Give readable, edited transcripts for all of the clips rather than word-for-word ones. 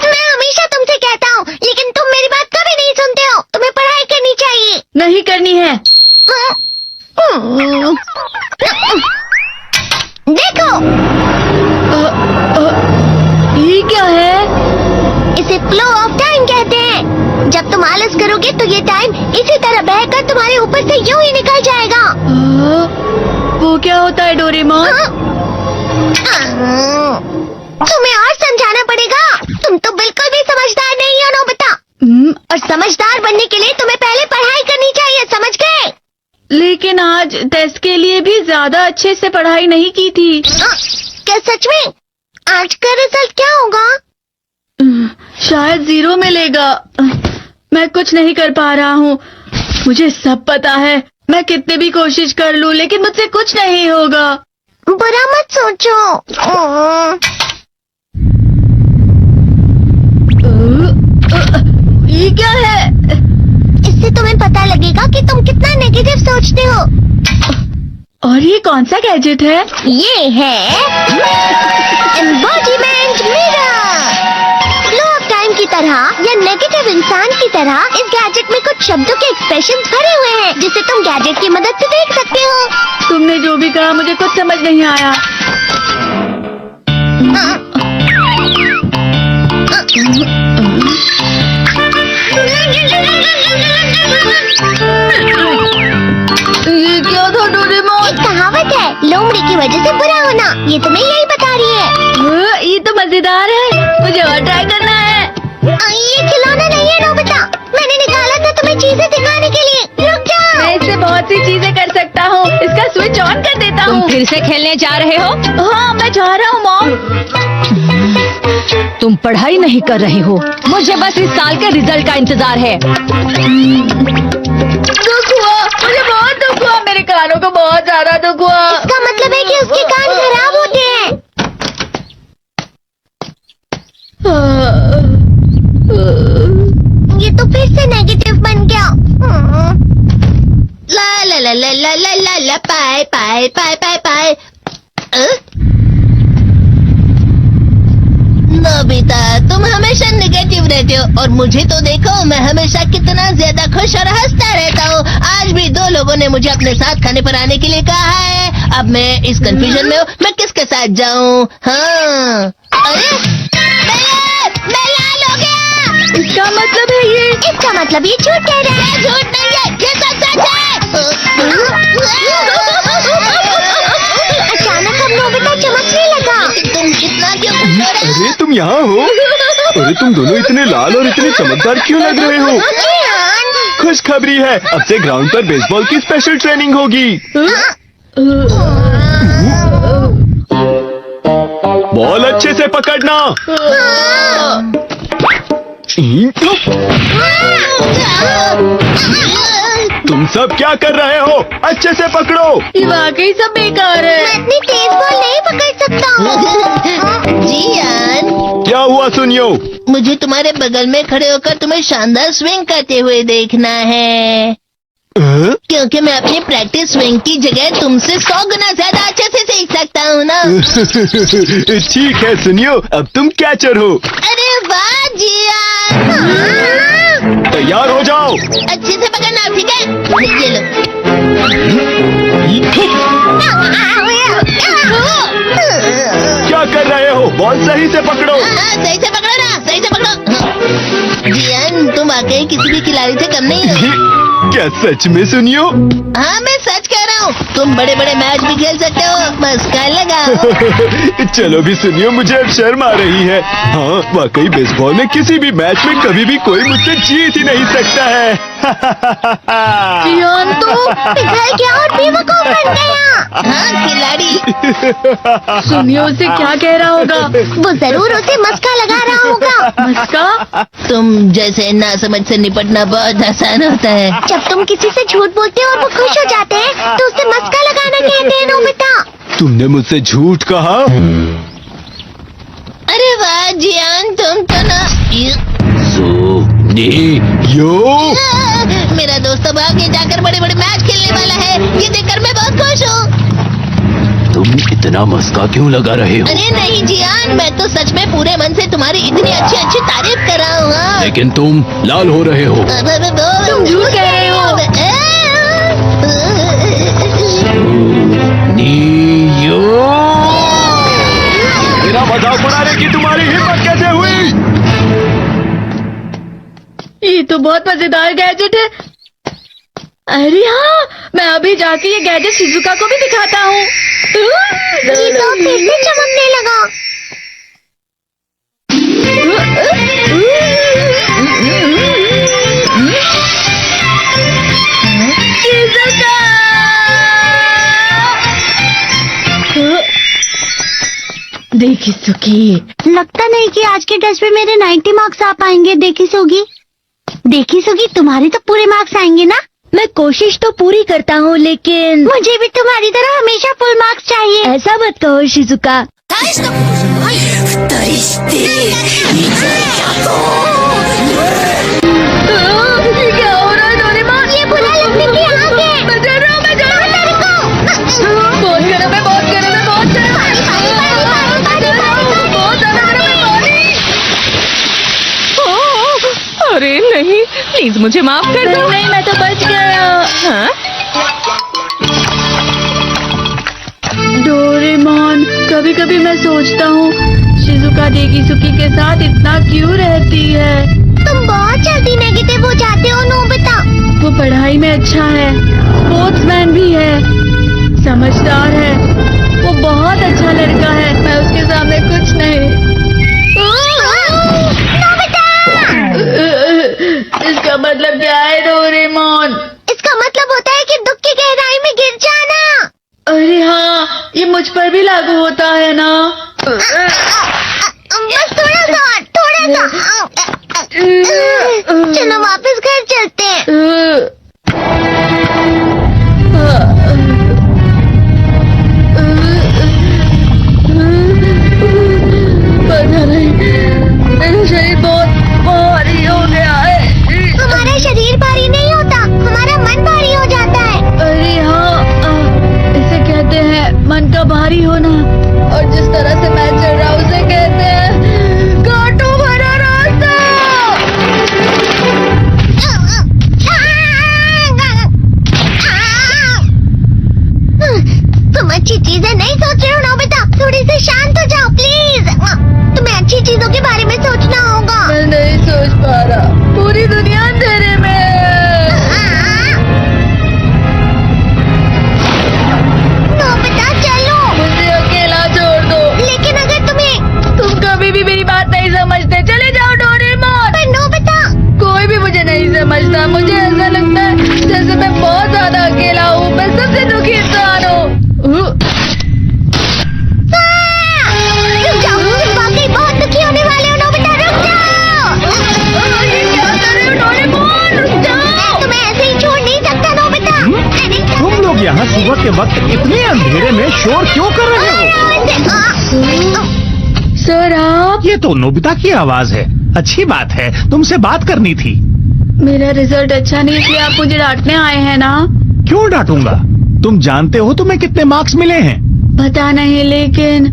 मैं हमेशा तुमसे कहता हूँ, लेकिन तुम मेरी बात कभी नहीं सुनते हो। तुम्हें पढ़ाई करनी चाहिए। नहीं करनी है। देखो, ये क्या है? इसे फ्लो ऑफ टाइम कहते हैं। जब तुम आलस करोगे तो ये टाइम इसी तरह बहकर तुम्हारे ऊपर से यूं ही निकल जाएगा। वो क्या होता है डोरेमोन? तुम्हें और समझाना पड़ेगा। तुम तो बिल्कुल भी समझदार नहीं हो नोबिता। और समझदार बनने के लिए तुम्हें पहले पढ़ाई करनी चाहिए, समझ गए? लेकिन आज टेस्ट के लिए भी ज्यादा अच्छे से पढ़ाई नहीं की थी। क्या सच में? आज का रिजल्ट क्या होगा? शायद 0 मिलेगा। मैं कुछ नहीं कर पा रहा हूँ। मुझे सब पता है। मैं कितने भी कोशिश कर लूँ, लेकिन मुझसे कुछ नहीं होगा। बुरा मत सोचो। ये क्या है? इससे तुम्हें पता लगेगा कि तुम कितना नेगेटिव सोचते हो। और ये कौन सा गैजेट है? ये है embodiment mirror. Flow of time की तरह या नेगेटिव इंसान की तरह इस गैजेट में कुछ शब्दों के एक्सप्रेशन भरे हुए हैं, जिसे तुम गैजेट की मदद से देख सकते हो। तुमने जो भी कहा मुझे कुछ समझ नहीं आया। ये क्या था डोरेमोन? एक कहावत है, लोमड़ी की वजह से बुरा होना। ये तुम्हें यही बता रही है। ये तो मजेदार है। मुझे और ट्राई करना है। ये खिलौना नहीं है नोबिता। मैंने निकाला था तुम्हें चीजें दिखाने के लिए। रुक जाओ। मैं इससे बहुत सी चीजें कर सकता हूँ। इसका स्विच ऑन कर देता हूँ। तुम फिर से खेलने जा रहे हो? हाँ, मैं जा रहा हूँ मॉम। तुम पढ़ाई नहीं कर रही हो। मुझे बस इस साल के रिजल्ट का इंतजार है। दुख हुआ, मुझे बहुत दुख हुआ। मेरे कानों को बहुत ज्यादा दुख हुआ। इसका मतलब है कि उसके कान खराब होते हैं। ये तो फिर से नेगेटिव बन गया। ला ला ला ला ला ला ला ला पाए पाए पाए पाए पाए। नोबिता, तुम हमेशा नेगेटिव रहते हो, और मुझे तो देखो, मैं हमेशा कितना ज्यादा खुश और हंसता रहता हूँ। आज भी 2 लोगों ने मुझे अपने साथ खाने पर आने के लिए कहा है। अब मैं इस कंफ्यूजन में हूँ, मैं किसके साथ जाऊँ? हाँ, अरे मैं लाल हो गया। इसका मतलब है ये? इसका मतलब ये झूठ कह रहा है। झूठ नहीं है, ये सब सच है। अचानक हम नोबिता चमकने लगा। तुम इतना क्यों खुश हो रहे हो? अरे तुम यहाँ हो? अरे तुम दोनों इतने लाल और इतने चमकदार क्यों लग रहे हो? खुशखबरी है, अब से ग्राउंड पर बेसबॉल की स्पेशल ट्रेनिंग होगी। बॉल अच्छे से पकड़ना। तुम सब क्या कर रहे हो? अच्छे से पकड़ो। ये वाकई सब बेकार मैं है। इतनी तेज बॉल नहीं पकड़ सकता हूँ। जियान, क्या हुआ सुनियो? मुझे तुम्हारे बगल में खड़े होकर तुम्हें शानदार स्विंग करते हुए देखना है, क्योंकि मैं अपनी प्रैक्टिस स्विंग की जगह तुमसे 100 गुना ज्यादा अच्छे से सीख सकता हूँ ना। ठीक है सुनियो, अब तुम कैचर हो। अरे वाह जियान। तैयार हो जाओ। अच्छे से पकड़ना, ठीक है? ये लो। क्या कर रहे हो? बॉल सही से पकड़ो। सही से पकड़ो ना, सही से पकड़ो। जियान, तुम वाकई किसी भी खिलाड़ी से कम नहीं हो। क्या सच में सुनियो? हाँ, मैं सच कह रहा हूँ। तुम बड़े बड़े मैच भी खेल सकते हो, बस कर लगाओ। चलो भी सुनियो, मुझे अब शर्म आ रही है। हाँ, वाकई बेसबॉल में किसी भी मैच में कभी भी कोई मुझसे जीत ही नहीं सकता है। जियान तो पिघल गया और बेवकूफ बन गया। हाँ, खिलाड़ी। सुनियो उसे क्या कह रहा होगा? वो जरूर उसे मस्का लगा रहा होगा। मस्का? तुम जैसे नासमझ से निपटना बहुत आसान होता है। जब तुम किसी से झूठ बोलते हो और वो खुश हो जाते हैं, तो उसे मस्का लगाना कहते हैं नोबिता। तुमने मुझसे झूठ कहा? अरे वाह जियान, तुम तो ना। यो मेरा दोस्त अब आगे जाकर बड़े बड़े मैच खेलने वाला है। ये देखकर मैं बहुत खुश हूँ। तुम इतना मस्का क्यों लगा रहे हो? अरे नहीं जियान, मैं तो सच में पूरे मन से तुम्हारी इतनी अच्छी अच्छी तारीफ कर रहा हूँ। हाँ। लेकिन तुम लाल हो रहे हो। तुम झूठ कह रहे हो। मेरा मजाक बनाने की तुम्हारी हिम्मत कैसे हुई? ये तो बहुत मजेदार गैजेट है। अरे हाँ, मैं अभी जाके ये गैजेट शिजुका को भी दिखाता हूँ। ये तो फिर से चमकने लगा। शिजुका! देखी सुकी, लगता नहीं कि आज के टेस्ट में मेरे 90 मार्क्स आ पाएंगे। देखी सोगी तुम्हारे तो पूरे मार्क्स आएंगे ना? मैं कोशिश तो पूरी करता हूँ, लेकिन मुझे भी तुम्हारी तरह हमेशा फुल मार्क्स चाहिए। ऐसा मत कहो शिजुका। ये क्या हो रहा है डोरेमोन? ये बुरा लगने की आग है। मैं डर रहा हूँ, मैं डर रहा हूँ। बहुत गर्म है, बहुत गर्म है, बहुत गर्म है। बहुत ज्यादा गर्म है पानी। अरे नहीं, प्लीज मुझे माफ कर दो। नहीं, मैं तो बच गया। हाँ? डोरेमोन, कभी कभी मैं सोचता हूँ शिजुका डेकिसुकी के साथ इतना क्यों रहती है। तुम बहुत जल्दी नेगेटिव हो जाते हो नोबिता। वो पढ़ाई में अच्छा है, स्पोर्ट्समैन भी है, समझदार है, वो बहुत अच्छा लड़का है। मैं उसके सामने कुछ नहीं। इसका मतलब क्या है डोरेमोन? इसका मतलब होता है कि दुख की गहराई में गिर जाना। अरे हाँ, ये मुझ पर भी लागू होता है ना। बस थोड़ा सा। चलो वापस घर चलते हैं। पता नहीं, मेरा शरीर बहुत भारी हो गया है। हमारा शरीर भारी नहीं होता, हमारा मन भारी हो जाता है। अरे हाँ, इसे कहते हैं मन का भारी होना। और जिस तरह से मैं चल रहा हूँ उसे कहते हैं कांटों भरा रास्ता। तुम अच्छी चीजें नहीं सोच रहे हो नोबिता। थोड़ी सी शांत हो जाओ प्लीज। तुम्हें अच्छी चीजों के बारे में सोचना होगा। मैं नहीं सोच पा रहा, पूरी दुनिया अंधेरे में है। नोबिता चलो। मुझे अकेला छोड़ दो। लेकिन अगर तुम कभी भी मेरी बात नहीं समझते, चले जाओ डोरेमोन। पर नोबिता। कोई भी मुझे नहीं समझता। मुझे ऐसा लगता है जैसे मैं बहुत ज्यादा अकेला हूँ। मैं सबसे दुखी इंसान हूँ। रुक जाओ, तुम वाकई बहुत दुखी होने वाले हो नोबिता। रुक जाओ। ये क्या कर रहे हो डोरेमोन? रुक जाओ। मैं तुम्हें ऐसे ही छोड़ नहीं सकता नोबिता। तुम लोग यहाँ सुबह के वक्त इतने अंधेरे में शोर क्यों कर रहे हो? सर आप? ये तो नोबिता की आवाज है। अच्छी बात है, तुमसे बात करनी थी। मेरा रिजल्ट अच्छा नहीं इसलिए आप मुझे डांटने आए हैं ना? क्यों डांटूंगा? तुम जानते हो तुम्हें कितने मार्क्स मिले हैं? पता नहीं, लेकिन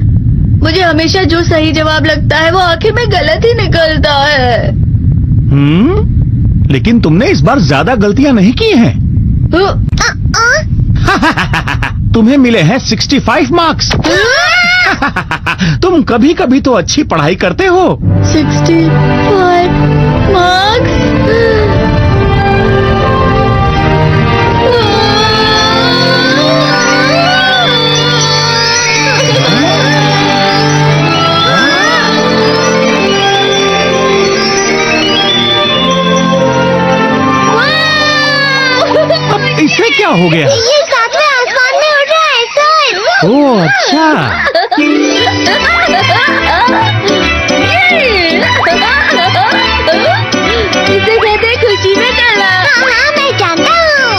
मुझे हमेशा जो सही जवाब लगता है वो आखिर में गलत ही निकलता है। लेकिन तुमने इस बार ज्यादा गलतियां नहीं की हैं। तुम्हें मिले हैं 65 मार्क्स। तुम कभी कभी तो अच्छी पढ़ाई करते हो। 65 मार्क्स? इससे क्या हो गया? ये सातवें आसमान में उड़ रहा है सर। ओह अच्छा। इसे कहते हैं खुशी में कला। हाँ मैं जानता हूँ।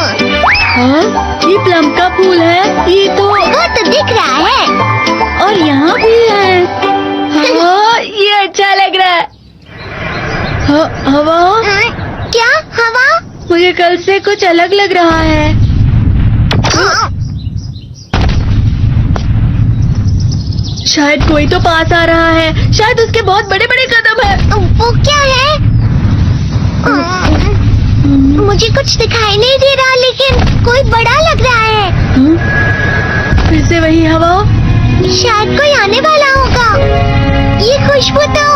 हाँ, ये प्लम का फूल है। ये तो वो तो दिख रहा है। और यहाँ भी है। हाँ, ये अच्छा लग रहा है। हवा? हाँ, क्या हवा? मुझे कल से कुछ अलग लग रहा है। शायद कोई तो पास आ रहा है। शायद उसके बहुत बड़े बड़े कदम है। वो क्या है? मुझे कुछ दिखाई नहीं दे रहा, लेकिन कोई बड़ा लग रहा है। फिर से वही हवा। शायद कोई आने वाला होगा। ये खुशबू तो